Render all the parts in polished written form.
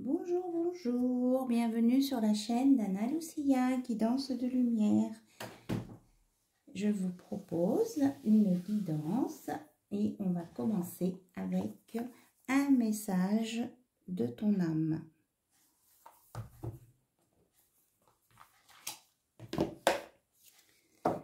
Bonjour, bonjour, bienvenue sur la chaîne d'Anna Lucia, guidance de lumière. Je vous propose une guidance et on va commencer avec un message de ton âme.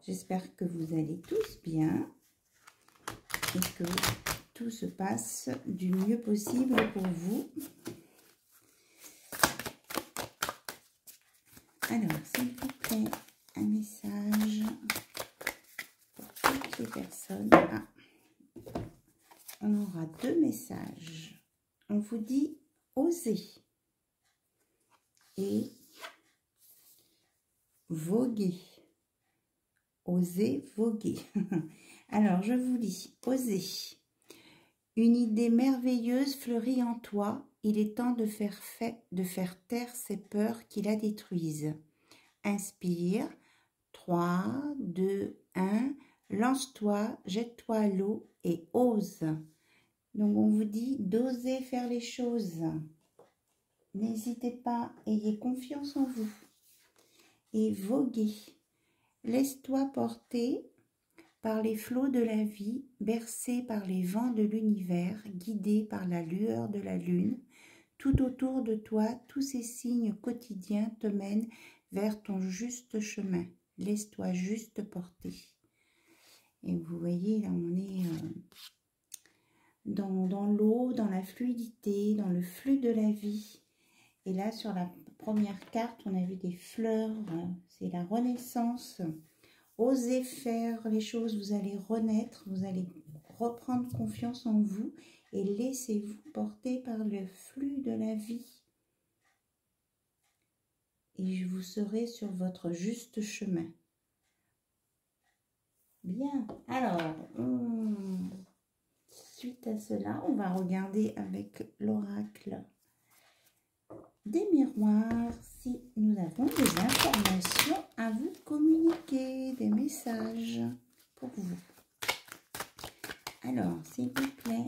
J'espère que vous allez tous bien et que tout se passe du mieux possible pour vous. Alors, s'il vous plaît, un message pour toutes les personnes. Ah, on aura deux messages. On vous dit oser et voguer. Oser, voguer. Alors, je vous lis, oser. Une idée merveilleuse fleurit en toi. Il est temps de faire taire ces peurs qui la détruisent. Inspire. 3, 2, 1. Lance-toi, jette-toi à l'eau et ose. Donc, on vous dit d'oser faire les choses. N'hésitez pas, ayez confiance en vous. Et voguer. Laisse-toi porter par les flots de la vie, bercé par les vents de l'univers, guidé par la lueur de la lune. Tout autour de toi, tous ces signes quotidiens te mènent vers ton juste chemin. Laisse-toi juste porter. Et vous voyez, là, on est dans l'eau, dans la fluidité, dans le flux de la vie. Et là, sur la première carte, on a vu des fleurs. C'est la renaissance. Osez faire les choses, vous allez renaître, vous allez reprendre confiance en vous et laissez-vous porter par le flux de la vie. Et vous serez sur votre juste chemin. Bien, alors, suite à cela, on va regarder avec l'oracle des miroirs si nous avons des informations à vous communiquer, des messages pour vous. Alors, s'il vous plaît,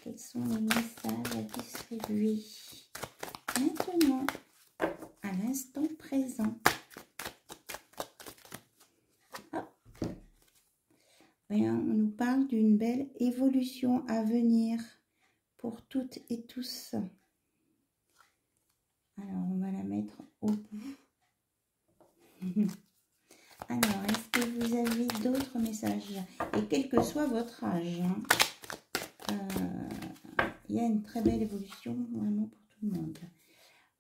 quels sont les messages à distribuer maintenant, à l'instant présent? Hop. Bien, on nous parle d'une belle évolution à venir pour toutes et tous. Alors, on va la mettre au bout. Alors, est-ce que vous avez d'autres messages? Et quel que soit votre âge, il y a une très belle évolution vraiment pour tout le monde.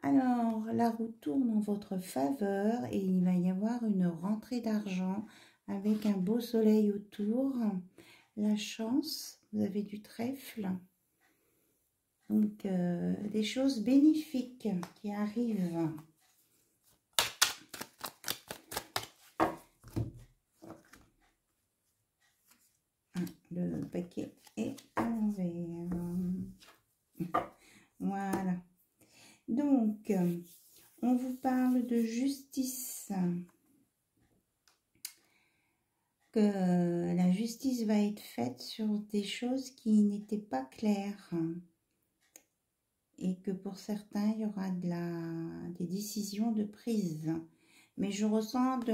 Alors, la roue tourne en votre faveur et il va y avoir une rentrée d'argent avec un beau soleil autour. La chance, vous avez du trèfle. Donc, des choses bénéfiques qui arrivent. Le paquet est à l'envers. Voilà. Donc, on vous parle de justice. Que la justice va être faite sur des choses qui n'étaient pas claires. Et que pour certains, il y aura des décisions de prise. Mais je ressens de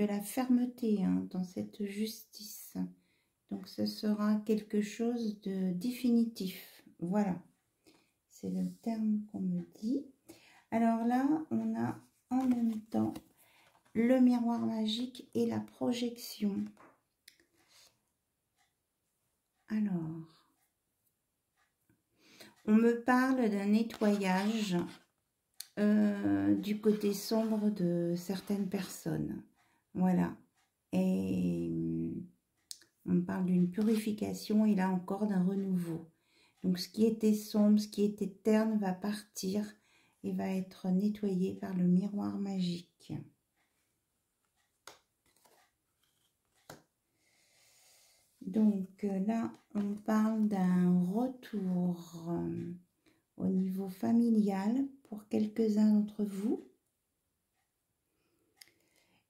la fermeté dans cette justice. Donc, ce sera quelque chose de définitif. Voilà. C'est le terme qu'on me dit. Alors là, on a en même temps le miroir magique et la projection. Alors, on me parle d'un nettoyage du côté sombre de certaines personnes. Voilà. Et on me parle d'une purification et là encore d'un renouveau. Donc, ce qui était sombre, ce qui était terne va partir et va être nettoyé par le miroir magique. Donc, là, on parle d'un retour au niveau familial pour quelques-uns d'entre vous.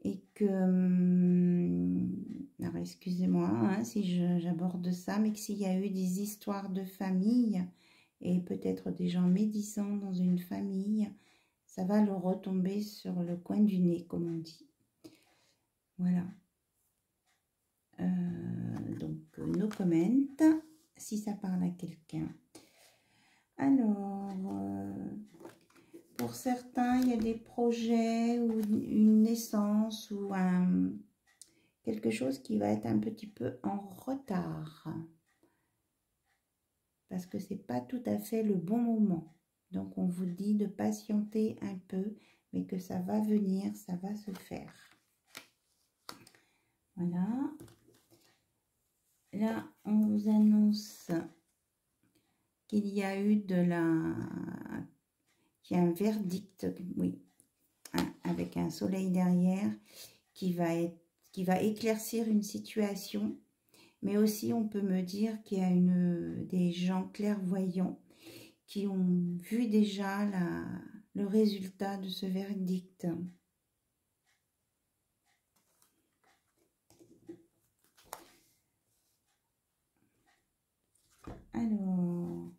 Et que, alors excusez-moi si j'aborde ça, mais que s'il y a eu des histoires de famille et peut-être des gens médisants dans une famille, ça va leur retomber sur le coin du nez, comme on dit. Voilà. Donc, no comment, si ça parle à quelqu'un. Alors, pour certains, il y a des projets ou une naissance ou quelque chose qui va être un petit peu en retard. Parce que c'est pas tout à fait le bon moment. Donc, on vous dit de patienter un peu, mais que ça va venir, ça va se faire. Voilà. Là, on vous annonce qu'il y a eu qu'il y a un verdict, oui, avec un soleil derrière, qui va éclaircir une situation. Mais aussi, on peut me dire qu'il y a des gens clairvoyants qui ont vu déjà le résultat de ce verdict. Alors,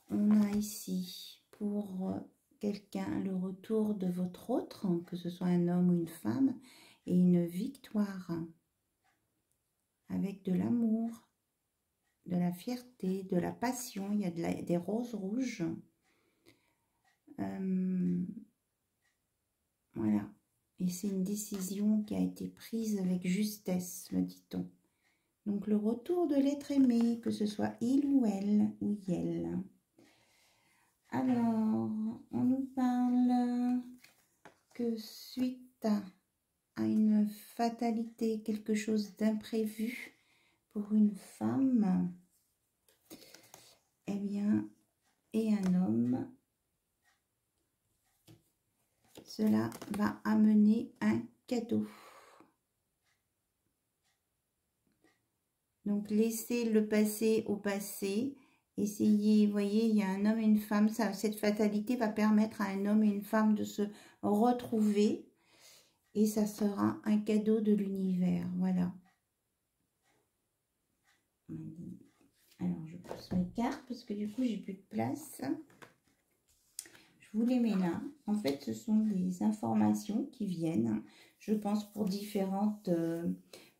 on a ici pour quelqu'un le retour de votre autre, que ce soit un homme ou une femme, et une victoire avec de l'amour, de la fierté, de la passion. Il y a des roses rouges. Voilà. Et c'est une décision qui a été prise avec justesse, me dit-on. Donc, le retour de l'être aimé, que ce soit il ou elle ou elle. Alors, on nous parle que suite à une fatalité, quelque chose d'imprévu pour une femme, eh bien, et un homme, cela va amener un cadeau. Donc, laissez le passé au passé. Essayez, vous voyez, il y a un homme et une femme. Cette fatalité va permettre à un homme et une femme de se retrouver. Et ça sera un cadeau de l'univers. Voilà. Alors, je pousse mes cartes parce que du coup, j'ai plus de place. Je vous les mets là. En fait, ce sont des informations qui viennent, je pense, pour différentes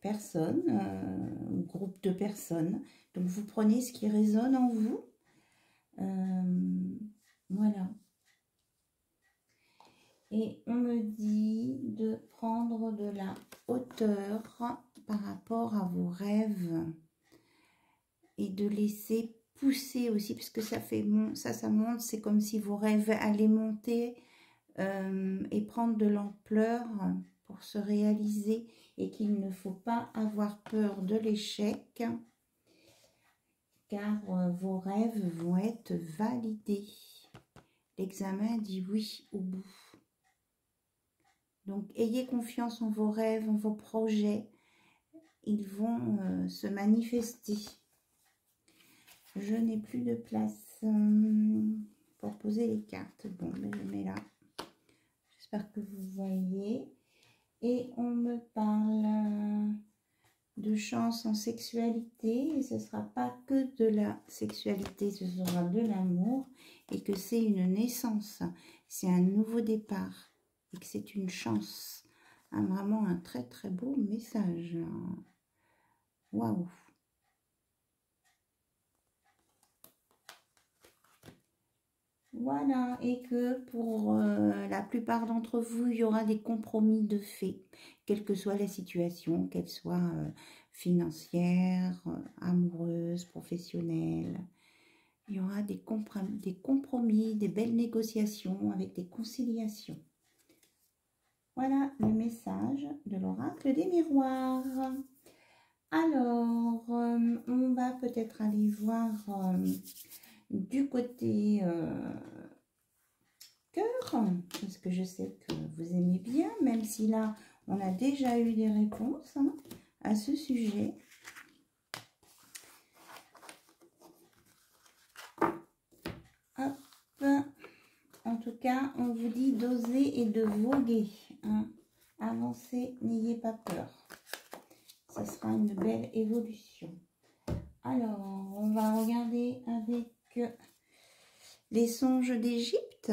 personnes, ou groupes de personnes. Donc, vous prenez ce qui résonne en vous. Voilà. Et on me dit de prendre de la hauteur par rapport à vos rêves et de laisser pousser aussi, parce que ça fait ça monte, c'est comme si vos rêves allaient monter et prendre de l'ampleur pour se réaliser, et qu'il ne faut pas avoir peur de l'échec, car vos rêves vont être validés. L'examen dit oui au bout. Donc, ayez confiance en vos rêves, en vos projets. Ils vont se manifester. Je n'ai plus de place pour poser les cartes. Bon, mais je mets là. J'espère que vous voyez. Et on me parle de chance en sexualité. Et ce ne sera pas que de la sexualité, ce sera de l'amour. Et que c'est une naissance. C'est un nouveau départ. Et que c'est une chance. Vraiment un très très beau message. Waouh! Voilà, et que pour la plupart d'entre vous, il y aura des compromis de fait, quelle que soit la situation, qu'elle soit financière, amoureuse, professionnelle. Il y aura des compromis, des belles négociations avec des conciliations. Voilà le message de l'oracle des miroirs. Alors, on va peut-être aller voir du côté cœur, parce que je sais que vous aimez bien, même si là, on a déjà eu des réponses à ce sujet. Hop. En tout cas, on vous dit d'oser et de voguer. Avancez, n'ayez pas peur. Ça sera une belle évolution. Alors, on va regarder avec Les songes d'Égypte,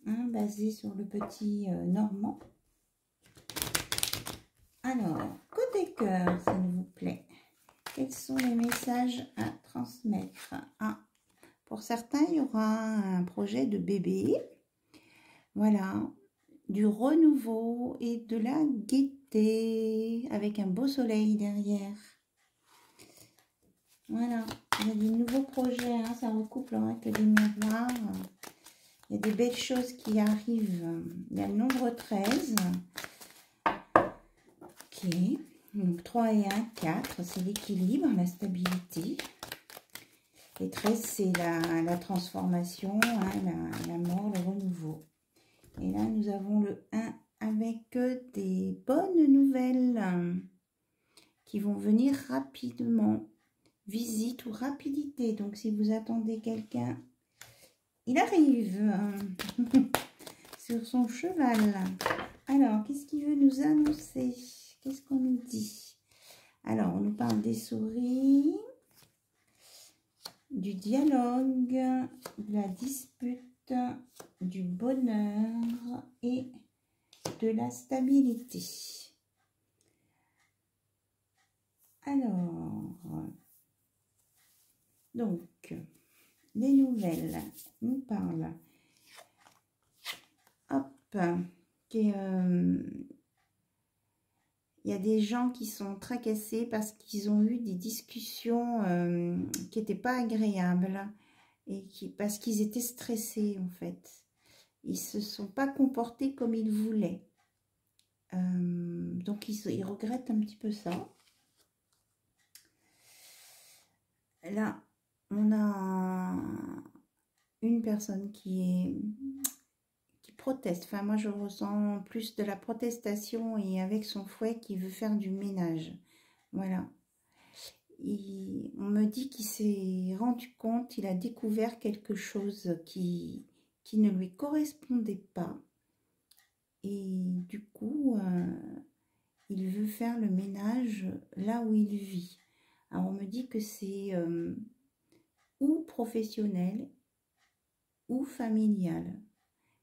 hein, basé sur le petit Normand. Alors, côté cœur, s'il vous plaît, quels sont les messages à transmettre? Ah, pour certains, il y aura un projet de bébé. Voilà, du renouveau et de la gaieté, avec un beau soleil derrière. Voilà, il y a des nouveaux projets, hein, ça recouple avec des miroirs. Il y a des belles choses qui arrivent. Il y a le nombre 13. Ok, donc 3 et 1, 4, c'est l'équilibre, la stabilité. Et 13, c'est la transformation, hein, la mort, le renouveau. Et là, nous avons le 1 avec des bonnes nouvelles qui vont venir rapidement. Visite ou rapidité. Donc, si vous attendez quelqu'un, il arrive sur son cheval. Alors, qu'est-ce qu'il veut nous annoncer? Qu'est-ce qu'on nous dit? Alors, on nous parle des souris, du dialogue, de la dispute, du bonheur et de la stabilité. Alors, donc, les nouvelles nous parlent. Hop, il y a des gens qui sont tracassés parce qu'ils ont eu des discussions qui n'étaient pas agréables et parce qu'ils étaient stressés en fait. Ils ne se sont pas comportés comme ils voulaient. Donc ils regrettent un petit peu ça. Là, on a une personne qui proteste. Enfin, moi, je ressens plus de la protestation et avec son fouet qui veut faire du ménage. Voilà. On me dit qu'il s'est rendu compte, il a découvert quelque chose qui ne lui correspondait pas. Et du coup, il veut faire le ménage là où il vit. Alors, on me dit que c'est ou professionnel ou familial.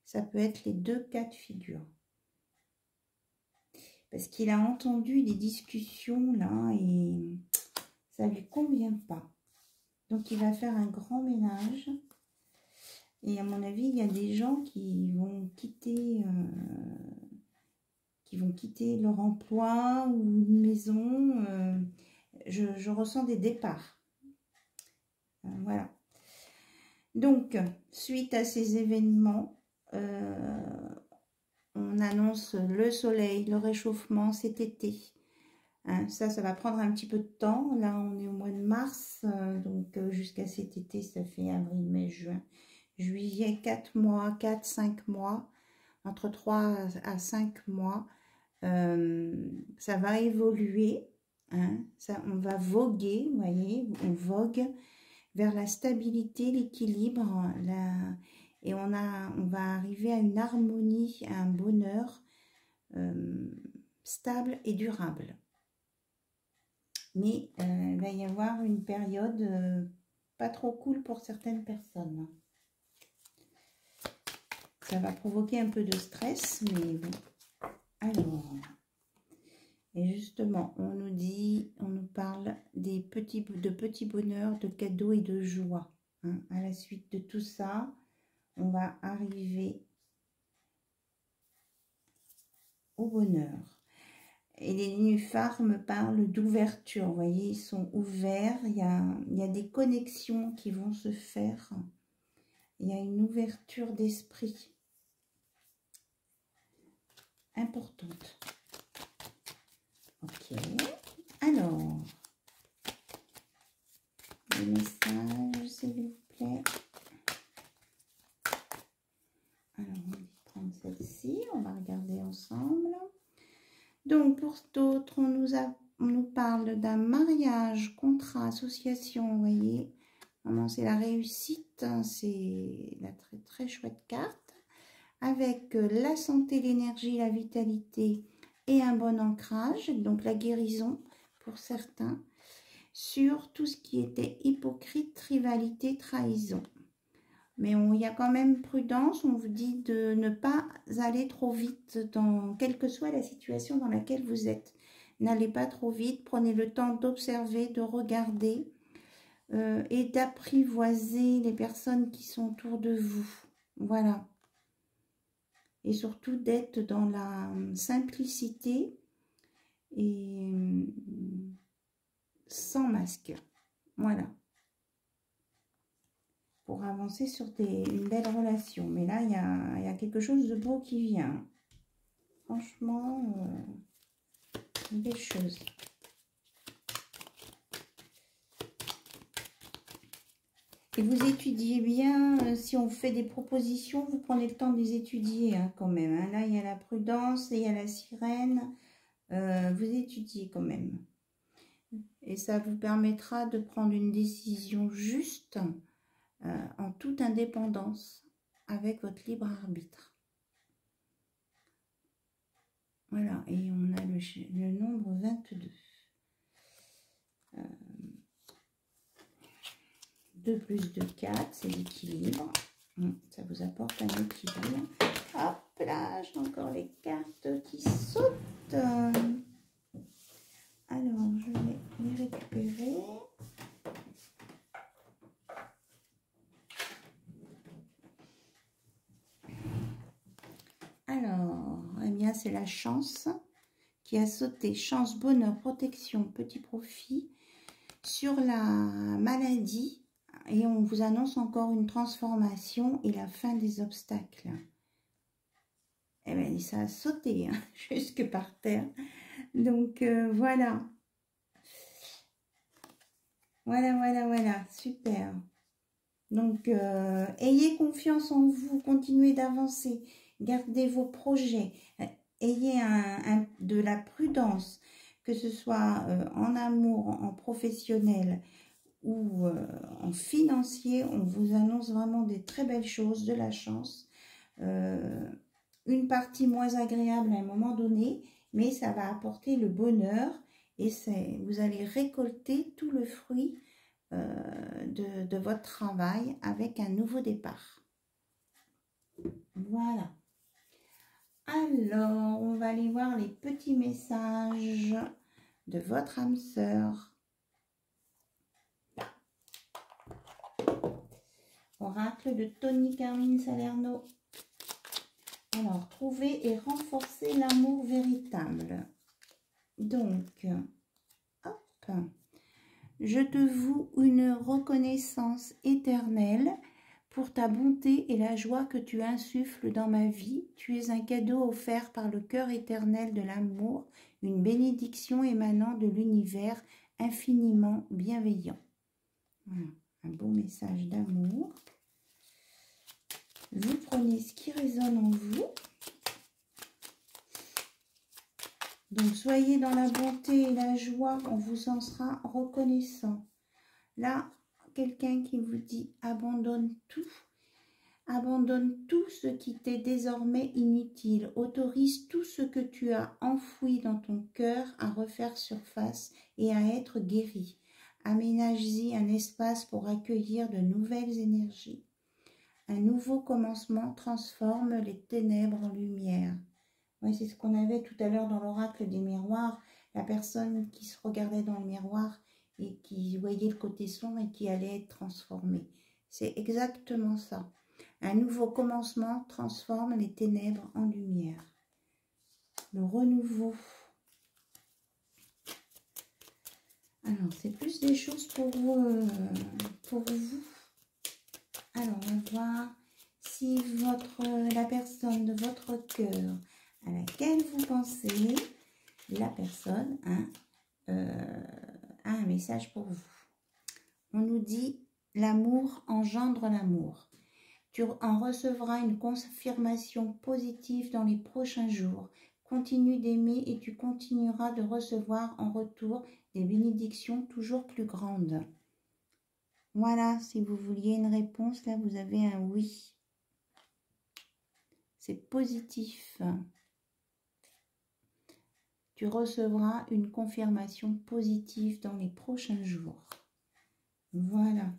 Ça peut être les deux cas de figure. Parce qu'il a entendu des discussions là et ça ne lui convient pas. Donc, il va faire un grand ménage. Et à mon avis, il y a des gens qui vont quitter leur emploi ou une maison. Je ressens des départs. Voilà. Donc, suite à ces événements, on annonce le soleil, le réchauffement cet été. Hein, ça va prendre un petit peu de temps. Là, on est au mois de mars, donc jusqu'à cet été, ça fait avril, mai, juin, juillet, 4 mois, 4-5 mois, entre 3 à 5 mois. Ça va évoluer, hein, on va voguer, vous voyez, on vogue vers la stabilité, l'équilibre, et on va arriver à une harmonie, à un bonheur stable et durable. Mais il va y avoir une période pas trop cool pour certaines personnes. Ça va provoquer un peu de stress, mais bon. Alors, et justement, on nous parle de petits bonheurs, de cadeaux et de joie. Hein. À la suite de tout ça, on va arriver au bonheur. Et les nénuphars me parlent d'ouverture. Vous voyez, ils sont ouverts. Il y a des connexions qui vont se faire. Il y a une ouverture d'esprit importante. Ok. Alors, les messages, s'il vous plaît. Alors, on va prendre celle-ci. On va regarder ensemble. Donc, pour d'autres, on nous parle d'un mariage, contrat, association, vous voyez. Vraiment, c'est la réussite, hein, c'est la très, très chouette carte. Avec la santé, l'énergie, la vitalité et un bon ancrage, donc la guérison pour certains, sur tout ce qui était hypocrite, rivalité, trahison. Mais il y a quand même prudence. On vous dit de ne pas aller trop vite, quelle que soit la situation dans laquelle vous êtes. N'allez pas trop vite. Prenez le temps d'observer, de regarder et d'apprivoiser les personnes qui sont autour de vous. Voilà. Et surtout d'être dans la simplicité et sans masque. Voilà. Pour avancer sur une belle relation. Mais là, il y a quelque chose de beau qui vient. Franchement, une belle chose. Et vous étudiez bien, si on fait des propositions, vous prenez le temps de les étudier hein, quand même. Hein. Là, il y a la prudence et il y a la sirène. Vous étudiez quand même. Et ça vous permettra de prendre une décision juste en toute indépendance avec votre libre arbitre. Voilà, et on a le nombre 22. 2 plus 2, 4, c'est l'équilibre. Ça vous apporte un équilibre. Hop là, j'ai encore les cartes qui sautent. Alors, je vais les récupérer. Alors, eh bien, c'est la chance qui a sauté. Chance, bonheur, protection, petit profit. Sur la maladie, et on vous annonce encore une transformation et la fin des obstacles. Eh bien, ça a sauté hein, jusque par terre. Donc, voilà. Voilà, super. Donc, ayez confiance en vous, continuez d'avancer, gardez vos projets, ayez de la prudence, que ce soit en amour, en professionnel ou en financier. On vous annonce vraiment des très belles choses, de la chance. Une partie moins agréable à un moment donné, mais ça va apporter le bonheur et vous allez récolter tout le fruit de votre travail avec un nouveau départ. Voilà. Alors, on va aller voir les petits messages de votre âme sœur. Oracle de Tony Carmine Salerno. Alors, trouver et renforcer l'amour véritable. Donc, hop, je te voue une reconnaissance éternelle pour ta bonté et la joie que tu insuffles dans ma vie. Tu es un cadeau offert par le cœur éternel de l'amour, une bénédiction émanant de l'univers infiniment bienveillant. Voilà, un beau message d'amour. Vous prenez ce qui résonne en vous. Donc, soyez dans la bonté et la joie, on vous en sera reconnaissant. Là, quelqu'un qui vous dit abandonne tout ce qui t'est désormais inutile, autorise tout ce que tu as enfoui dans ton cœur à refaire surface et à être guéri. Aménage-y un espace pour accueillir de nouvelles énergies. Un nouveau commencement transforme les ténèbres en lumière. Oui, c'est ce qu'on avait tout à l'heure dans l'oracle des miroirs, la personne qui se regardait dans le miroir et qui voyait le côté sombre et qui allait être transformée. C'est exactement ça. Un nouveau commencement transforme les ténèbres en lumière. Le renouveau. Alors, c'est plus des choses pour vous. Alors, on va voir si la personne de votre cœur à laquelle vous pensez, la personne a un message pour vous. On nous dit « L'amour engendre l'amour ». Tu en recevras une confirmation positive dans les prochains jours. Continue d'aimer et tu continueras de recevoir en retour des bénédictions toujours plus grandes. Voilà, si vous vouliez une réponse, là vous avez un oui. C'est positif. Tu recevras une confirmation positive dans les prochains jours. Voilà.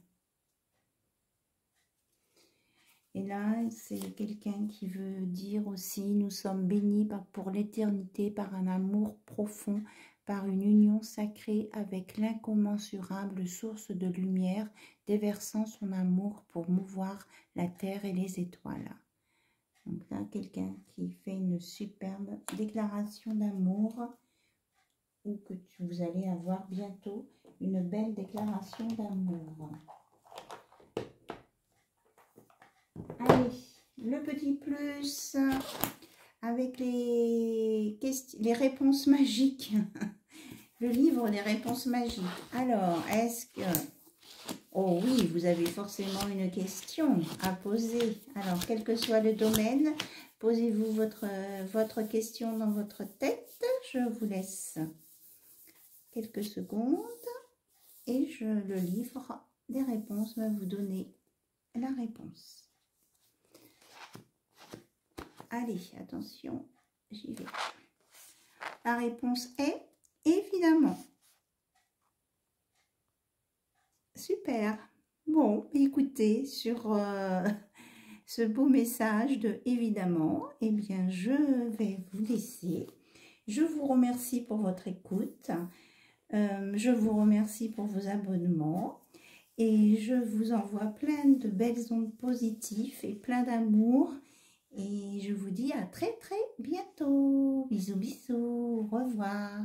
Et là, c'est quelqu'un qui veut dire aussi, nous sommes bénis pour l'éternité par un amour profond, par une union sacrée avec l'incommensurable source de lumière, déversant son amour pour mouvoir la terre et les étoiles. Donc là, quelqu'un qui fait une superbe déclaration d'amour, ou que vous allez avoir bientôt une belle déclaration d'amour. Allez, le petit plus avec les réponses magiques. Le livre des réponses magiques. Alors, est-ce que... Oh oui, vous avez forcément une question à poser. Alors, quel que soit le domaine, posez-vous votre question dans votre tête. Je vous laisse quelques secondes et le livre des réponses va vous donner la réponse. Allez, attention, j'y vais. La réponse est évidemment. Super. Bon, écoutez, sur ce beau message de évidemment, eh bien, je vais vous laisser. Je vous remercie pour votre écoute. Je vous remercie pour vos abonnements. Et je vous envoie plein de belles ondes positives et plein d'amour. Et je vous dis à très très bientôt. Bisous bisous. Au revoir.